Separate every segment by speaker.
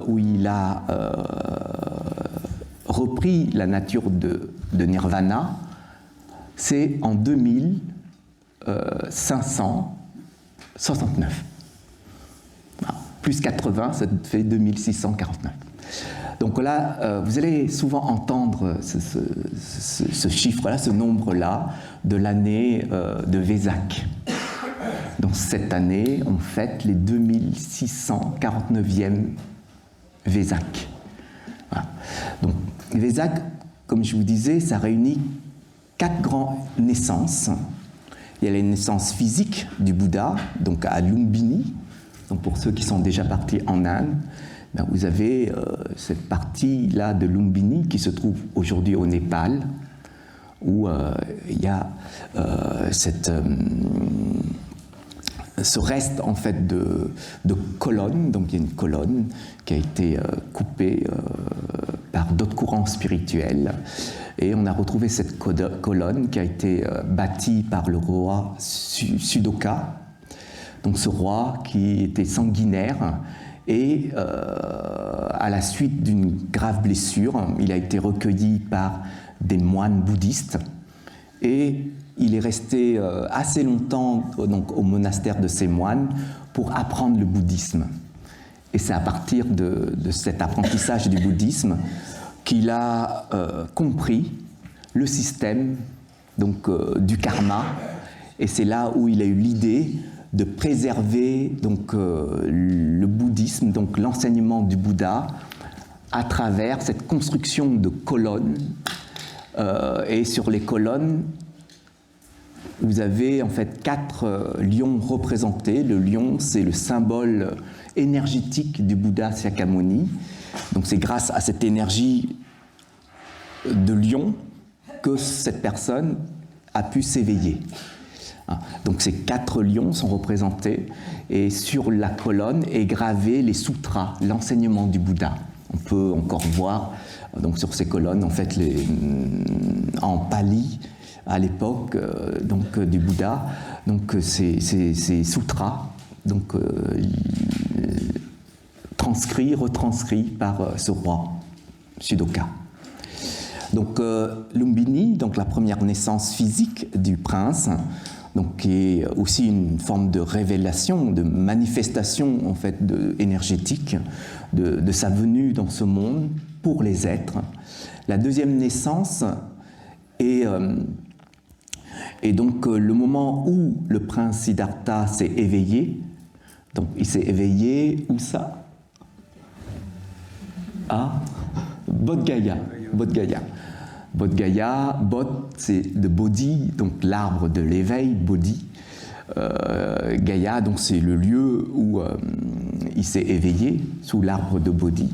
Speaker 1: où il a repris la nature de Nirvana, c'est en 2569. Plus 80, ça fait 2649. Donc là, vous allez souvent entendre ce chiffre-là, ce nombre-là, de l'année de Vésac. Donc cette année, on fête les 2649e Vésac. Voilà. Donc Vésac, comme je vous disais, ça réunit 4 grandes naissances. Il y a la naissance physique du Bouddha, donc à Lumbini. Donc pour ceux qui sont déjà partis en Inde, ben vous avez cette partie-là de Lumbini qui se trouve aujourd'hui au Népal, où il y a ce reste en fait de colonne. Donc il y a une colonne qui a été coupée par d'autres courants spirituels, et on a retrouvé cette colonne qui a été bâtie par le roi Sudoka. Donc ce roi qui était sanguinaire, et à la suite d'une grave blessure, il a été recueilli par des moines bouddhistes, et il est resté assez longtemps donc, au monastère de ces moines pour apprendre le bouddhisme. Et c'est à partir de cet apprentissage du bouddhisme qu'il a compris le système donc, du karma, et c'est là où il a eu l'idée de préserver donc, le bouddhisme, donc l'enseignement du Bouddha, à travers cette construction de colonnes. Et sur les colonnes, vous avez en fait 4 lions représentés. Le lion, c'est le symbole énergétique du Bouddha Shakyamuni. Donc c'est grâce à cette énergie de lion que cette personne a pu s'éveiller. Donc ces 4 lions sont représentés, et sur la colonne est gravé les sutras, l'enseignement du Bouddha. On peut encore voir donc, sur ces colonnes en fait en pali à l'époque donc du Bouddha, donc ces sutras donc retranscrits par ce roi Sudoka. Donc Lumbini, donc la première naissance physique du prince, donc qui est aussi une forme de révélation, de manifestation en fait énergétique de sa venue dans ce monde pour les êtres. La deuxième naissance est donc le moment où le prince Siddhartha s'est éveillé. Donc il s'est éveillé, où ça? À Bodh Gaya. Bodh Gaya, Bodh c'est de Bodhi, donc l'arbre de l'éveil, Bodhi. Gaya, donc c'est le lieu où il s'est éveillé, sous l'arbre de Bodhi.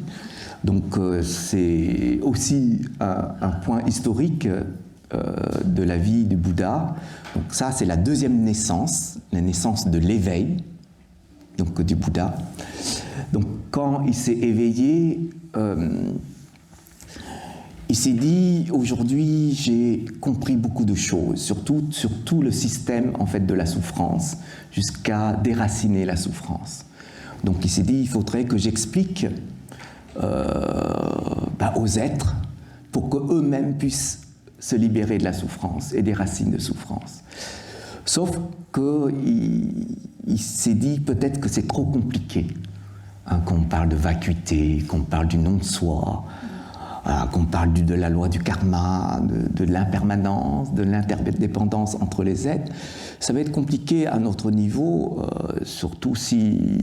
Speaker 1: Donc c'est aussi un point historique de la vie du Bouddha. Donc ça, c'est la deuxième naissance, la naissance de l'éveil, donc du Bouddha. Donc quand il s'est éveillé, il s'est dit, aujourd'hui, j'ai compris beaucoup de choses, sur tout le système en fait, de la souffrance, jusqu'à déraciner la souffrance. Donc il s'est dit, il faudrait que j'explique aux êtres pour qu'eux-mêmes puissent se libérer de la souffrance et des racines de souffrance. Sauf qu'il s'est dit peut-être que c'est trop compliqué, qu'on parle de vacuité, qu'on parle du non de soi, qu'on parle de la loi du karma, de l'impermanence, de l'interdépendance entre les êtres. Ça va être compliqué à notre niveau, surtout si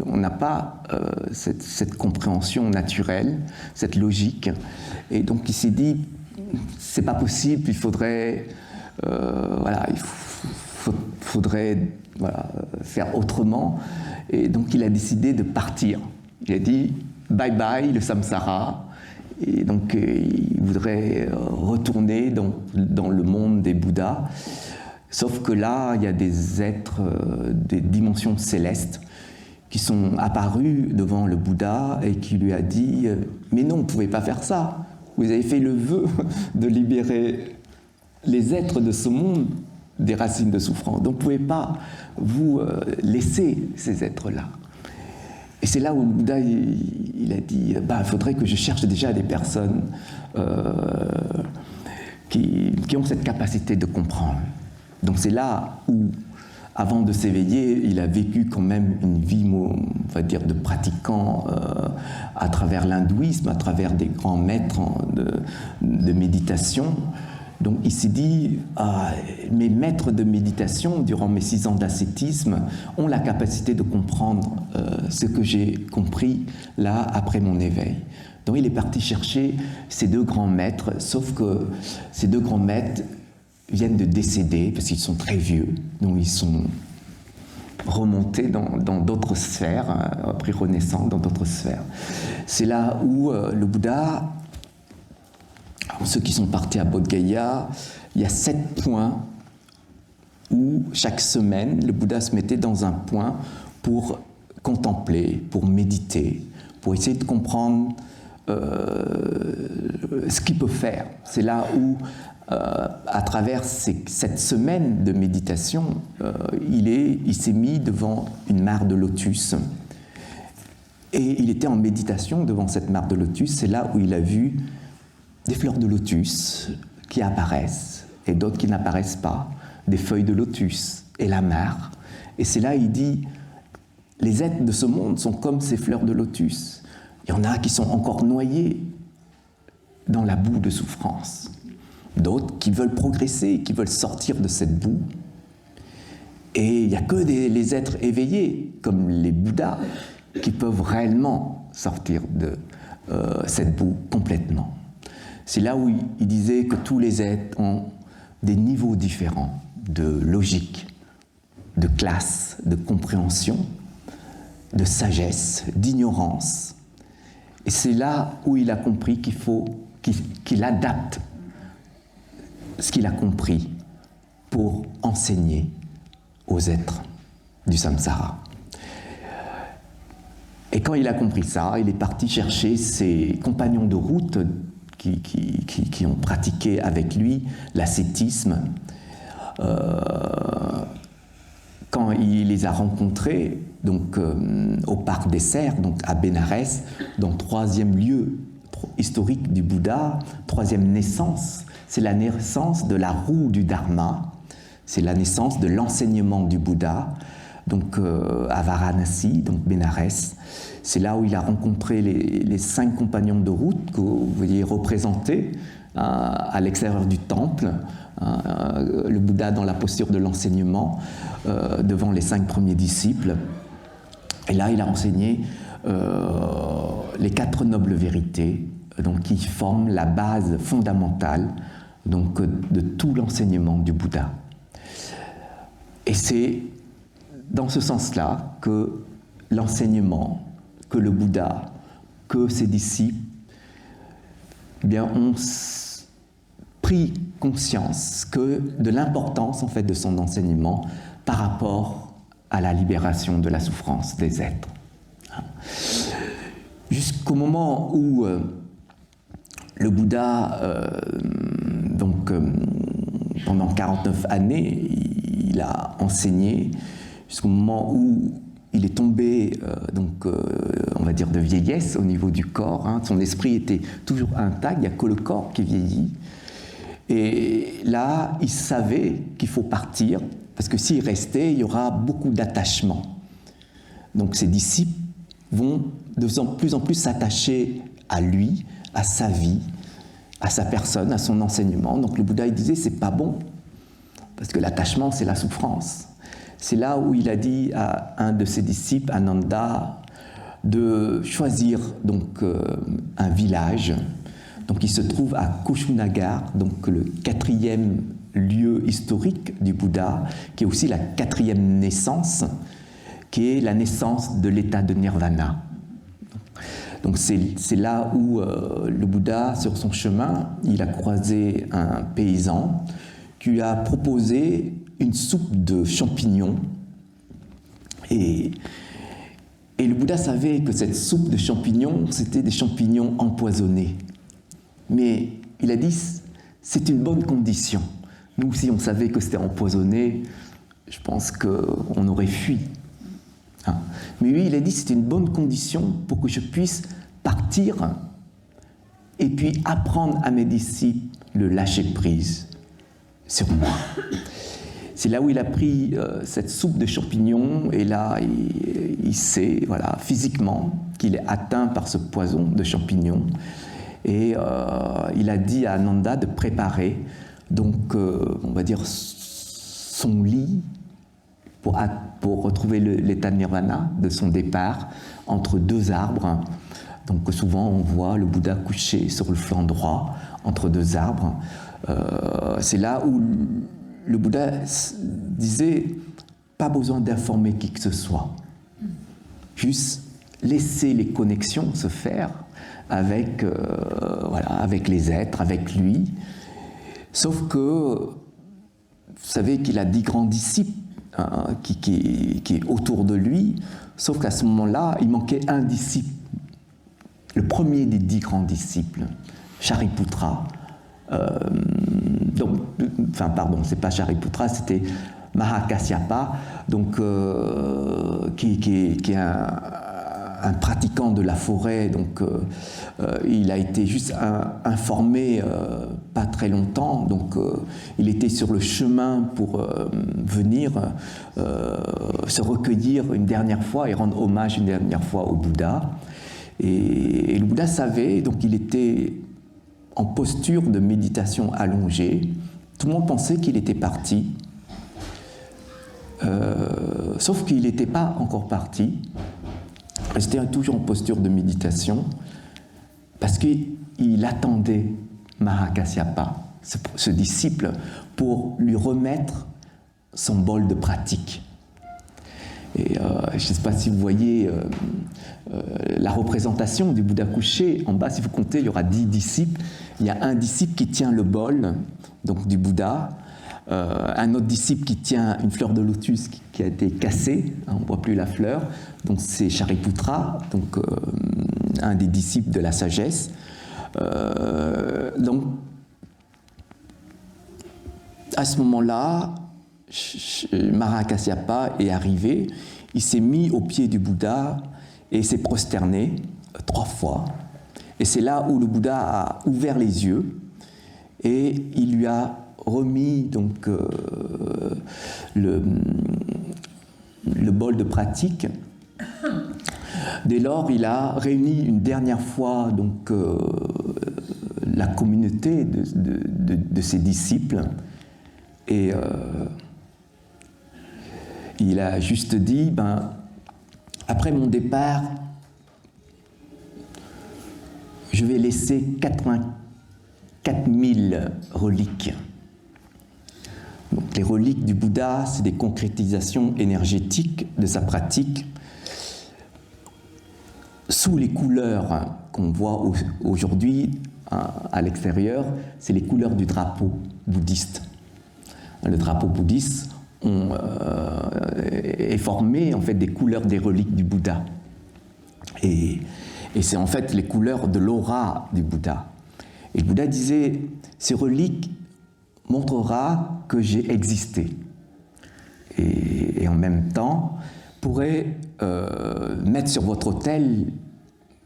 Speaker 1: on n'a pas cette compréhension naturelle, cette logique. Et donc il s'est dit, c'est pas possible, il faudrait, faire autrement. Et donc il a décidé de partir. Il a dit bye bye le samsara. Et donc il voudrait retourner dans le monde des Bouddhas. Sauf que là, il y a des êtres, des dimensions célestes qui sont apparus devant le Bouddha et qui lui a dit « Mais non, vous ne pouvez pas faire ça. Vous avez fait le vœu de libérer les êtres de ce monde des racines de souffrance. Donc vous ne pouvez pas vous laisser ces êtres-là. » Et c'est là où le Bouddha il a dit il faudrait que je cherche déjà des personnes qui ont cette capacité de comprendre. Donc c'est là où, avant de s'éveiller, il a vécu quand même une vie, on va dire, de pratiquant à travers l'hindouisme, à travers des grands maîtres de méditation. Donc il s'est dit, mes maîtres de méditation, durant mes 6 ans d'ascétisme, ont la capacité de comprendre ce que j'ai compris là, après mon éveil. Donc il est parti chercher ces 2 grands maîtres, sauf que ces 2 grands maîtres viennent de décéder, parce qu'ils sont très vieux, donc ils sont remontés dans d'autres sphères, après renaissant dans d'autres sphères. C'est là où le Bouddha... Alors, ceux qui sont partis à Bodh Gaya, il y a 7 points où chaque semaine, le Bouddha se mettait dans un point pour contempler, pour méditer, pour essayer de comprendre ce qu'il peut faire. C'est là où, à travers cette semaine de méditation, il s'est mis devant une mare de lotus. Et il était en méditation devant cette mare de lotus. C'est là où il a vu des fleurs de lotus qui apparaissent et d'autres qui n'apparaissent pas, des feuilles de lotus et la mare. Et c'est là il dit, les êtres de ce monde sont comme ces fleurs de lotus. Il y en a qui sont encore noyés dans la boue de souffrance, d'autres qui veulent progresser, qui veulent sortir de cette boue. Et il n'y a que les êtres éveillés, comme les Bouddhas, qui peuvent réellement sortir de cette boue complètement. C'est là où il disait que tous les êtres ont des niveaux différents de logique, de classe, de compréhension, de sagesse, d'ignorance. Et c'est là où il a compris qu'il adapte ce qu'il a compris pour enseigner aux êtres du samsara. Et quand il a compris ça, il est parti chercher ses compagnons de route qui ont pratiqué avec lui l'ascétisme. Quand il les a rencontrés, donc au parc des Cerfs, donc à Bénarès, dans le 3e lieu historique du Bouddha, 3e naissance, c'est la naissance de la roue du Dharma, c'est la naissance de l'enseignement du Bouddha, donc à Varanasi, donc Bénarès. C'est là où il a rencontré les 5 compagnons de route que vous voyez représentés à l'extérieur du temple, le Bouddha dans la posture de l'enseignement devant les 5 premiers disciples. Et là, il a enseigné les 4 nobles vérités, donc, qui forment la base fondamentale donc, de tout l'enseignement du Bouddha. Et c'est dans ce sens-là que l'enseignement, que le Bouddha, que ses disciples, eh bien, ont pris conscience de l'importance en fait, de son enseignement par rapport à la libération de la souffrance des êtres. Jusqu'au moment où le Bouddha, pendant 49 années, il a enseigné, jusqu'au moment où il est tombé, on va dire, de vieillesse au niveau du corps. Son esprit était toujours intact, il n'y a que le corps qui vieillit. Et là, il savait qu'il faut partir, parce que s'il restait, il y aura beaucoup d'attachement. Donc ses disciples vont de plus en plus s'attacher à lui, à sa vie, à sa personne, à son enseignement. Donc le Bouddha, il disait, c'est pas bon, parce que l'attachement, c'est la souffrance. C'est là où il a dit à un de ses disciples, Ananda, de choisir donc un village. Donc il se trouve à Kushunagar, donc le 4e lieu historique du Bouddha, qui est aussi la 4e naissance, qui est la naissance de l'état de nirvana. Donc c'est là où le Bouddha, sur son chemin, il a croisé un paysan qui lui a proposé une soupe de champignons. Et le Bouddha savait que cette soupe de champignons, c'était des champignons empoisonnés. Mais il a dit, c'est une bonne condition. Nous, si on savait que c'était empoisonné, je pense qu'on aurait fui. Hein. Mais lui, il a dit que c'était une bonne condition pour que je puisse partir et puis apprendre à mes disciples le lâcher-prise sur moi. C'est là où il a pris cette soupe de champignons et là, il sait, voilà, physiquement, qu'il est atteint par ce poison de champignons. Et il a dit à Ananda de préparer, donc, on va dire, son lit pour retrouver l'état de nirvana de son départ entre deux arbres. Donc souvent on voit le Bouddha couché sur le flanc droit entre deux arbres. C'est là où le Bouddha disait pas besoin d'informer qui que ce soit, juste laisser les connexions se faire avec, avec les êtres, avec lui. Sauf que vous savez qu'il a 10 grands disciples qui est autour de lui, sauf qu'à ce moment-là, il manquait un disciple, le premier des 10 grands disciples, Shariputra. C'est pas Shariputra, c'était Mahakasyapa, donc, qui est un pratiquant de la forêt, donc il a été juste informé pas très longtemps, donc il était sur le chemin pour venir se recueillir une dernière fois et rendre hommage une dernière fois au Bouddha. Et le Bouddha savait, donc il était en posture de méditation allongée. Tout le monde pensait qu'il était parti, sauf qu'il n'était pas encore parti. Il restait toujours en posture de méditation parce qu'il attendait Mahakasyapa, ce disciple, pour lui remettre son bol de pratique. Et je ne sais pas si vous voyez la représentation du Bouddha couché. En bas, si vous comptez, il y aura 10 disciples. Il y a un disciple qui tient le bol, donc du Bouddha. Un autre disciple qui tient une fleur de lotus qui a été cassée, on ne voit plus la fleur, donc c'est Shariputra, donc un des disciples de la sagesse. Donc à ce moment-là, Mahakasyapa est arrivé, il s'est mis au pied du Bouddha et s'est prosterné 3 fois. Et c'est là où le Bouddha a ouvert les yeux et il lui a remis donc le bol de pratique. Dès lors, il a réuni une dernière fois donc la communauté de ses disciples et il a juste dit, après mon départ, je vais laisser 84 000 reliques. Donc, les reliques du Bouddha, c'est des concrétisations énergétiques de sa pratique sous les couleurs qu'on voit aujourd'hui à l'extérieur, c'est les couleurs du drapeau bouddhiste. Le drapeau bouddhiste est formé en fait des couleurs des reliques du Bouddha. Et c'est en fait les couleurs de l'aura du Bouddha. Et le Bouddha disait, ces reliques montrera que j'ai existé. Et en même temps, pourrait mettre sur votre autel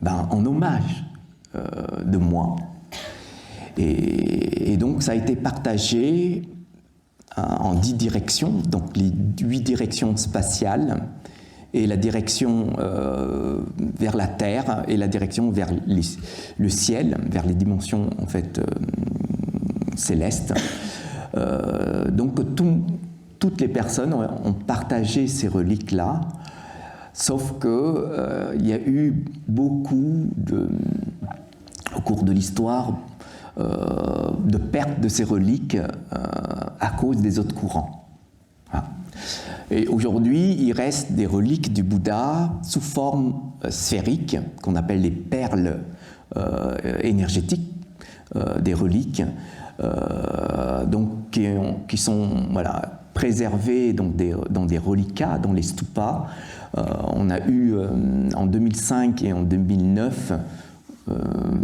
Speaker 1: en hommage de moi. Et donc ça a été partagé en 10 directions, donc les 8 directions spatiales, et la direction vers la Terre, et la direction vers le ciel, vers les dimensions en fait célestes. Donc toutes les personnes ont partagé ces reliques-là, sauf que il y a eu beaucoup au cours de l'histoire de perte de ces reliques à cause des autres courants. Voilà. Et aujourd'hui, il reste des reliques du Bouddha sous forme sphérique, qu'on appelle les perles énergétiques des reliques, donc qui sont préservées donc dans des reliquats, dans les stupas. On a eu en 2005 et en 2009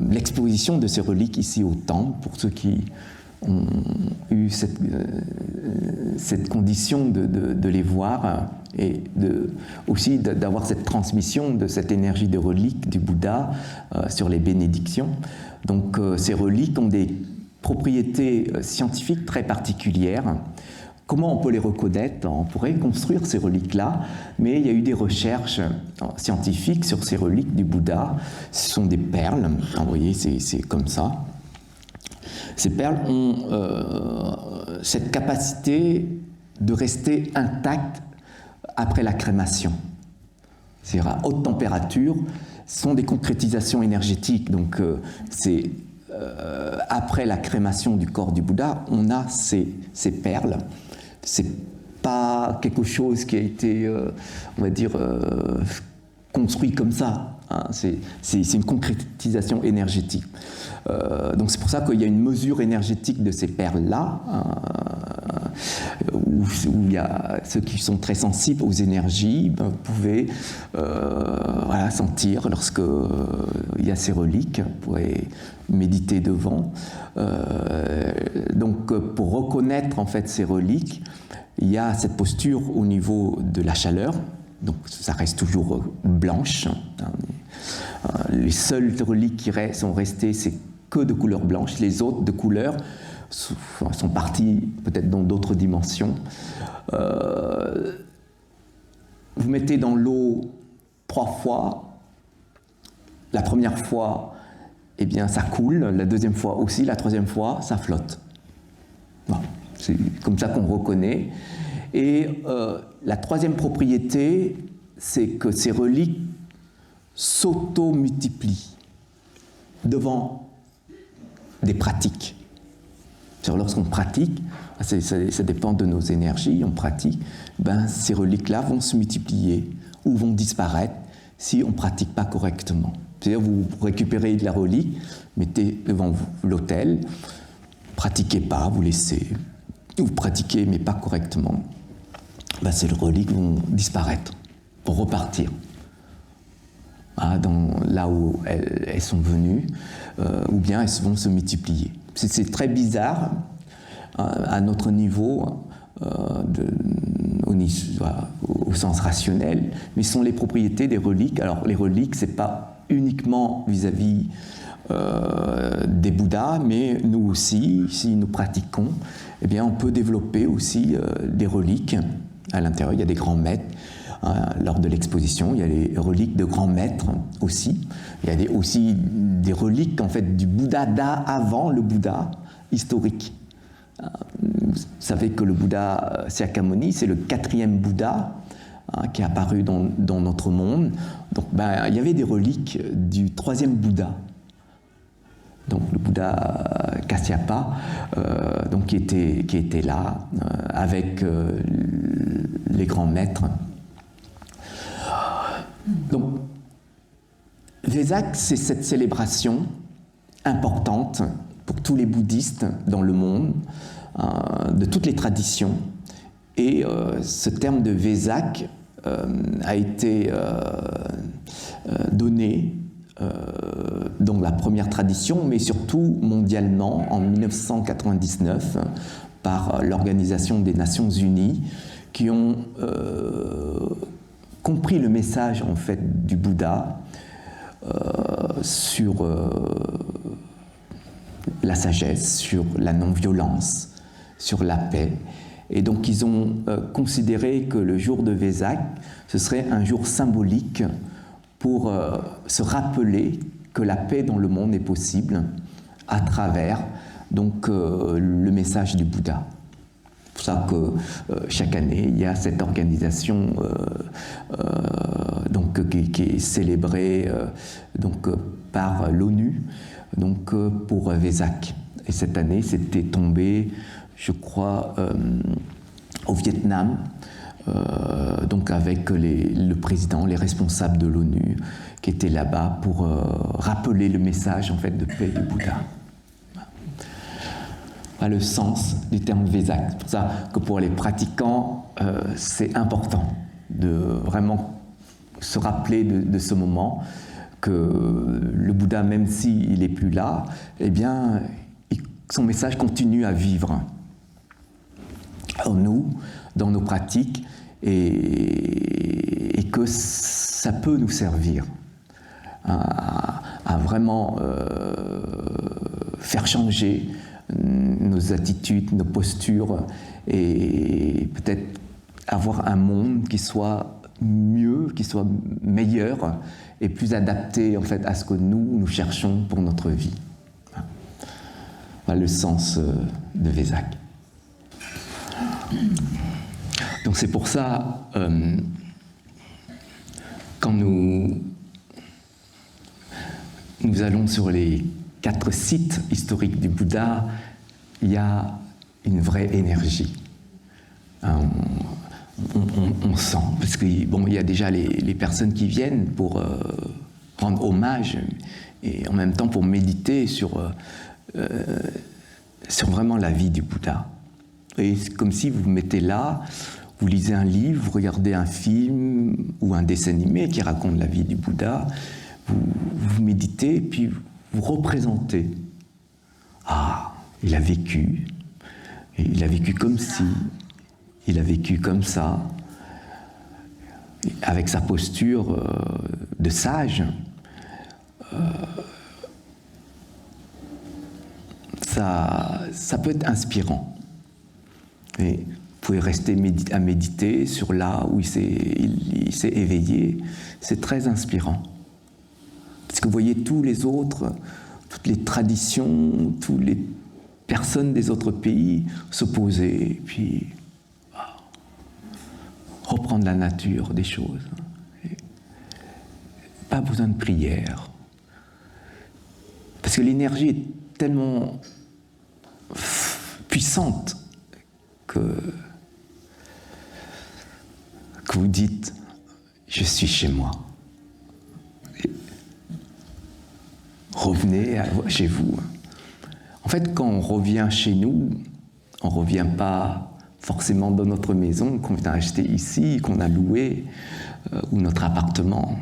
Speaker 1: l'exposition de ces reliques ici au temple, pour ceux qui ont eu cette condition de les voir et aussi d'avoir cette transmission de cette énergie de relique du Bouddha sur les bénédictions. Donc ces reliques ont des propriétés scientifiques très particulières. Comment on peut les reconnaître? On pourrait construire ces reliques-là, mais il y a eu des recherches scientifiques sur ces reliques du Bouddha. Ce sont des perles, vous voyez, c'est comme ça. Ces perles ont cette capacité de rester intactes après la crémation. C'est-à-dire à haute température, ce sont des concrétisations énergétiques. Donc après la crémation du corps du Bouddha, on a ces perles. C'est pas quelque chose qui a été, on va dire, construit comme ça. Hein. C'est une concrétisation énergétique. Donc c'est pour ça qu'il y a une mesure énergétique de ces perles-là, où il y a ceux qui sont très sensibles aux énergies, vous pouvez sentir lorsque il y a ces reliques, vous pouvez méditer devant. Donc pour reconnaître en fait ces reliques, il y a cette posture au niveau de la chaleur, donc ça reste toujours blanche. Les seules reliques qui sont restées, c'est que de couleur blanche, les autres de couleur sont partis peut-être dans d'autres dimensions. Vous mettez dans l'eau 3 fois. La première fois, eh bien, ça coule. La deuxième fois aussi. La troisième fois, ça flotte. Bon, c'est comme ça qu'on reconnaît. Et la troisième propriété, c'est que ces reliques s'auto-multiplient devant des pratiques. Lorsqu'on pratique, ça dépend de nos énergies, on pratique, ces reliques-là vont se multiplier ou vont disparaître si on ne pratique pas correctement. C'est-à-dire vous récupérez de la relique, mettez devant vous l'autel, pratiquez pas, vous laissez, vous pratiquez mais pas correctement, ces reliques vont disparaître, vont repartir. Là où elles sont venues, ou bien elles vont se multiplier. C'est très bizarre à notre niveau, au sens rationnel, mais ce sont les propriétés des reliques. Alors les reliques, ce n'est pas uniquement vis-à-vis des Bouddhas, mais nous aussi, si nous pratiquons, eh bien, on peut développer aussi des reliques à l'intérieur. Il y a des grands maîtres. Lors de l'exposition, il y a les reliques de grands maîtres aussi. Il y a aussi des reliques en fait, du Bouddha avant le Bouddha historique. Vous savez que le Bouddha Shakyamuni, c'est le 4e Bouddha qui est apparu dans notre monde. Donc il y avait des reliques du 3e Bouddha. Donc le Bouddha Kasyapa, qui était là avec les grands maîtres. Donc, Vesak, c'est cette célébration importante pour tous les bouddhistes dans le monde, de toutes les traditions. Et ce terme de Vesak a été donné dans la première tradition, mais surtout mondialement en 1999 par l'Organisation des Nations Unies, qui ont compris le message en fait du Bouddha sur la sagesse, sur la non-violence, sur la paix. Et donc ils ont considéré que le jour de Vesak, ce serait un jour symbolique pour se rappeler que la paix dans le monde est possible à travers le message du Bouddha. C'est pour ça que chaque année, il y a cette organisation qui est célébrée par l'ONU pour Vesak. Et cette année, c'était tombé, je crois, au Vietnam, avec le président, les responsables de l'ONU qui étaient là-bas pour rappeler le message en fait, de paix du Bouddha. Le sens du terme Vesak. C'est pour ça que pour les pratiquants, c'est important de vraiment se rappeler de ce moment, que le Bouddha, même s'il n'est plus là, eh bien, il son message continue à vivre en nous, dans nos pratiques, et que ça peut nous servir à vraiment faire changer nos attitudes, nos postures, et peut-être avoir un monde qui soit mieux, qui soit meilleur et plus adapté en fait à ce que nous cherchons pour notre vie. Voilà le sens de Vézac. Donc c'est pour ça, quand nous allons sur les 4 sites historiques du Bouddha, il y a une vraie énergie. On sent, parce qu'il y a déjà les personnes qui viennent pour rendre hommage et en même temps pour méditer sur vraiment la vie du Bouddha. Et c'est comme si vous vous mettez là, vous lisez un livre, vous regardez un film ou un dessin animé qui raconte la vie du Bouddha, vous méditez, puis vous représentez. Ah, il a vécu comme ci, il a vécu comme ça, avec sa posture de sage. Ça peut être inspirant. Et vous pouvez rester à méditer sur là où il s'est éveillé. C'est très inspirant. Parce que vous voyez tous les autres, toutes les traditions, toutes les personnes des autres pays s'opposer, puis reprendre la nature des choses. Et pas besoin de prière. Parce que l'énergie est tellement puissante que vous dites « je suis chez moi ». Revenez chez vous. En fait, quand on revient chez nous, on ne revient pas forcément dans notre maison qu'on a achetée ici, qu'on a louée, ou notre appartement.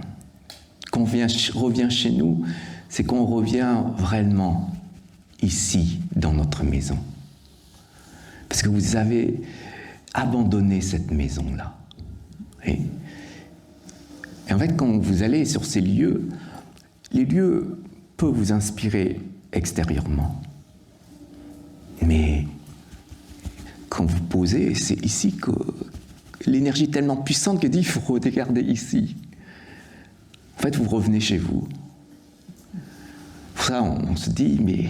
Speaker 1: Quand on revient chez nous, c'est qu'on revient vraiment ici, dans notre maison. Parce que vous avez abandonné cette maison-là. Et en fait, quand vous allez sur ces lieux, les lieux peuvent vous inspirer extérieurement. Mais quand vous posez, c'est ici que l'énergie est tellement puissante que dit il faut regarder ici. En fait, vous revenez chez vous. Pour ça, on se dit, mais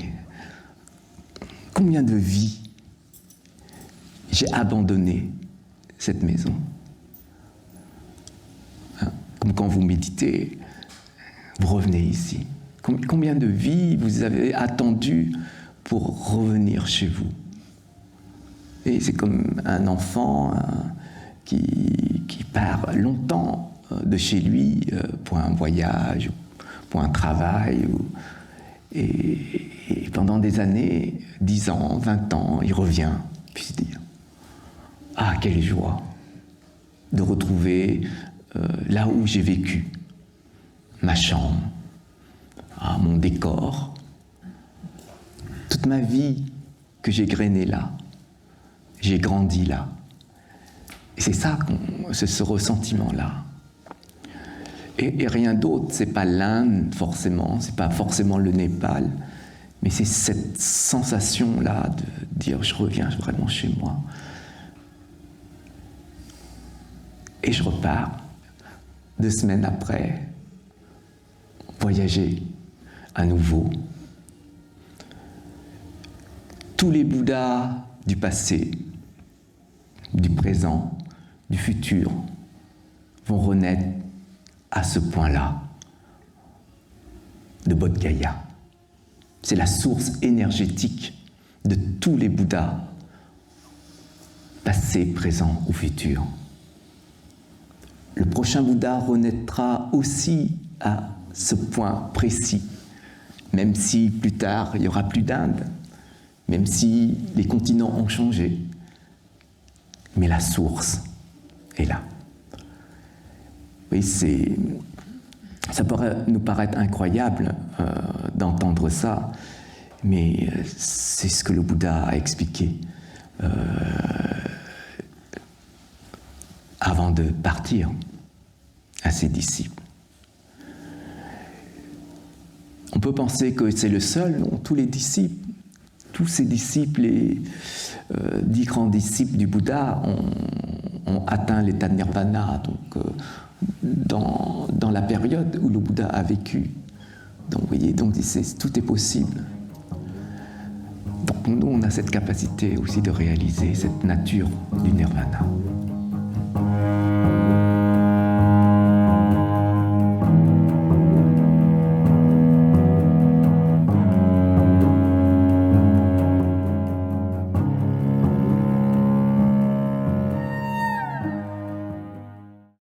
Speaker 1: combien de vies j'ai abandonné cette maison? Comme quand vous méditez, vous revenez ici. Combien de vies vous avez attendu pour revenir chez vous? Et c'est comme un enfant qui part longtemps de chez lui pour un voyage, pour un travail, et pendant des années, 10 ans, 20 ans, il revient, puis se dit « Ah, quelle joie de retrouver là où j'ai vécu, ma chambre, mon décor, toute ma vie que j'ai grainée là, j'ai grandi là. » Et c'est ça, ce ressentiment-là. Et rien d'autre, c'est pas l'Inde forcément, c'est pas forcément le Népal, mais c'est cette sensation-là de dire je reviens vraiment chez moi. Et je repars 2 semaines après, voyager à nouveau. Tous les Bouddhas du passé, du présent, du futur vont renaître à ce point-là de Bodh Gaya. C'est la source énergétique de tous les Bouddhas, passé, présent ou futur. Le prochain Bouddha renaîtra aussi à ce point précis, même si plus tard il n'y aura plus d'Inde, même si les continents ont changé, mais la source est là. Oui, ça pourrait nous paraître incroyable d'entendre ça, mais c'est ce que le Bouddha a expliqué avant de partir à ses disciples. On peut penser que c'est le seul, non, tous les disciples, tous ses disciples, les 10 grands disciples du Bouddha ont atteint l'état de nirvana, donc dans la période où le Bouddha a vécu. Donc vous voyez, donc tout est possible. Donc nous, on a cette capacité aussi de réaliser cette nature du nirvana.